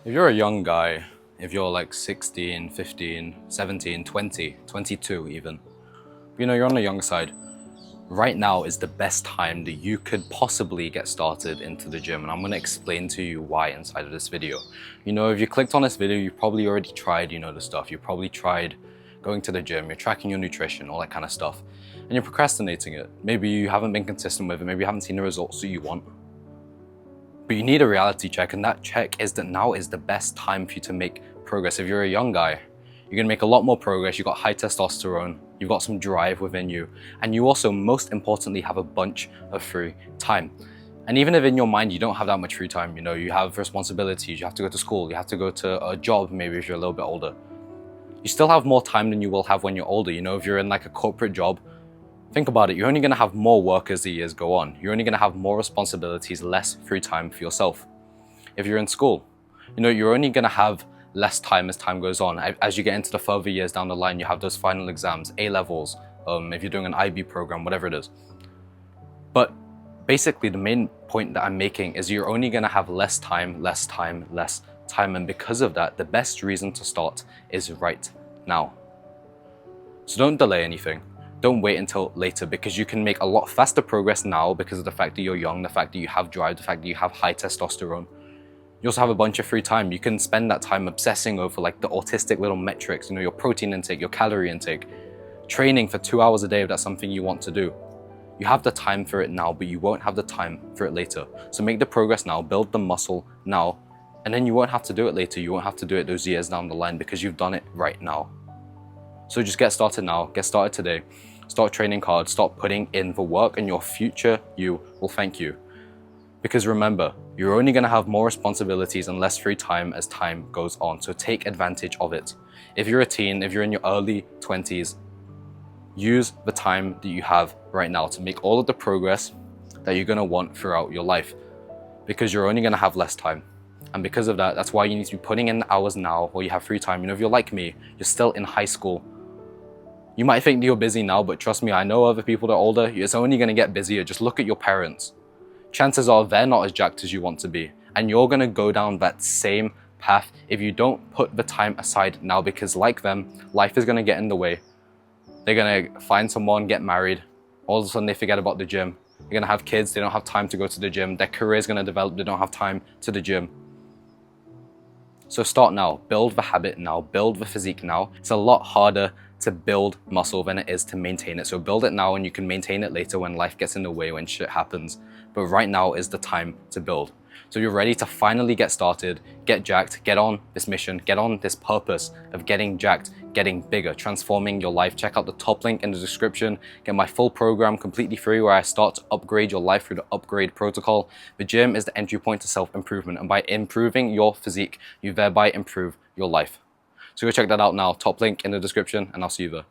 If you're a young guy, if you're like 16, 15, 17, 20, 22 even, you're on the young side, right now is the best time that you could possibly get started into the gym, and I'm going to explain to you why inside of this video. If you clicked on this video, you've probably already tried, the stuff. You probably tried going to the gym, you're tracking your nutrition, all that kind of stuff, and you're procrastinating it. Maybe you haven't been consistent with it, maybe you haven't seen the results that you want. But you need a reality check, and that check is that now is the best time for you to make progress. If you're a young guy, you're gonna make a lot more progress. You've got high testosterone, you've got some drive within you, and you also, most importantly, have a bunch of free time. And even if in your mind you don't have that much free time, you have responsibilities, you have to go to school, you have to go to a job, maybe if you're a little bit older, you still have more time than you will have when you're older. If you're in like a corporate job, think about it, you're only gonna have more work as the years go on. You're only gonna have more responsibilities, less free time for yourself. If you're in school, you're only gonna have less time as time goes on. As you get into the further years down the line, you have those final exams, A-levels, if you're doing an IB program, whatever it is. But basically the main point that I'm making is you're only gonna have less time, less time, less time. And because of that, the best reason to start is right now. So don't delay anything. Don't wait until later, because you can make a lot faster progress now because of the fact that you're young, the fact that you have drive, the fact that you have high testosterone. You also have a bunch of free time. You can spend that time obsessing over like the autistic little metrics, your protein intake, your calorie intake, training for 2 hours a day if that's something you want to do. You have the time for it now, but you won't have the time for it later. So make the progress now, build the muscle now, and then you won't have to do it later. You won't have to do it those years down the line because you've done it right now. So just get started now, get started today. Start training hard, start putting in the work, and your future you will thank you. Because remember, you're only gonna have more responsibilities and less free time as time goes on, so take advantage of it. If you're a teen, if you're in your early 20s, use the time that you have right now to make all of the progress that you're gonna want throughout your life, because you're only gonna have less time. And because of that, that's why you need to be putting in the hours now while you have free time. If you're like me, you're still in high school, you might think that you're busy now, but trust me, I know other people that are older, it's only gonna get busier. Just look at your parents. Chances are they're not as jacked as you want to be, and you're gonna go down that same path if you don't put the time aside now, because like them, life is gonna get in the way. They're gonna find someone, get married, all of a sudden they forget about the gym. They're gonna have kids, they don't have time to go to the gym. Their career is gonna develop, they don't have time to the gym. So start now, build the habit now, build the physique now. It's a lot harder to build muscle than it is to maintain it. So build it now and you can maintain it later when life gets in the way, when shit happens. But right now is the time to build. So you're ready to finally get started, get jacked, get on this mission, get on this purpose of getting jacked, getting bigger, transforming your life. Check out the top link in the description. Get my full program completely free where I start to upgrade your life through the upgrade protocol. The gym is the entry point to self-improvement, and by improving your physique, you thereby improve your life. So go check that out now. Top link in the description, and I'll see you there.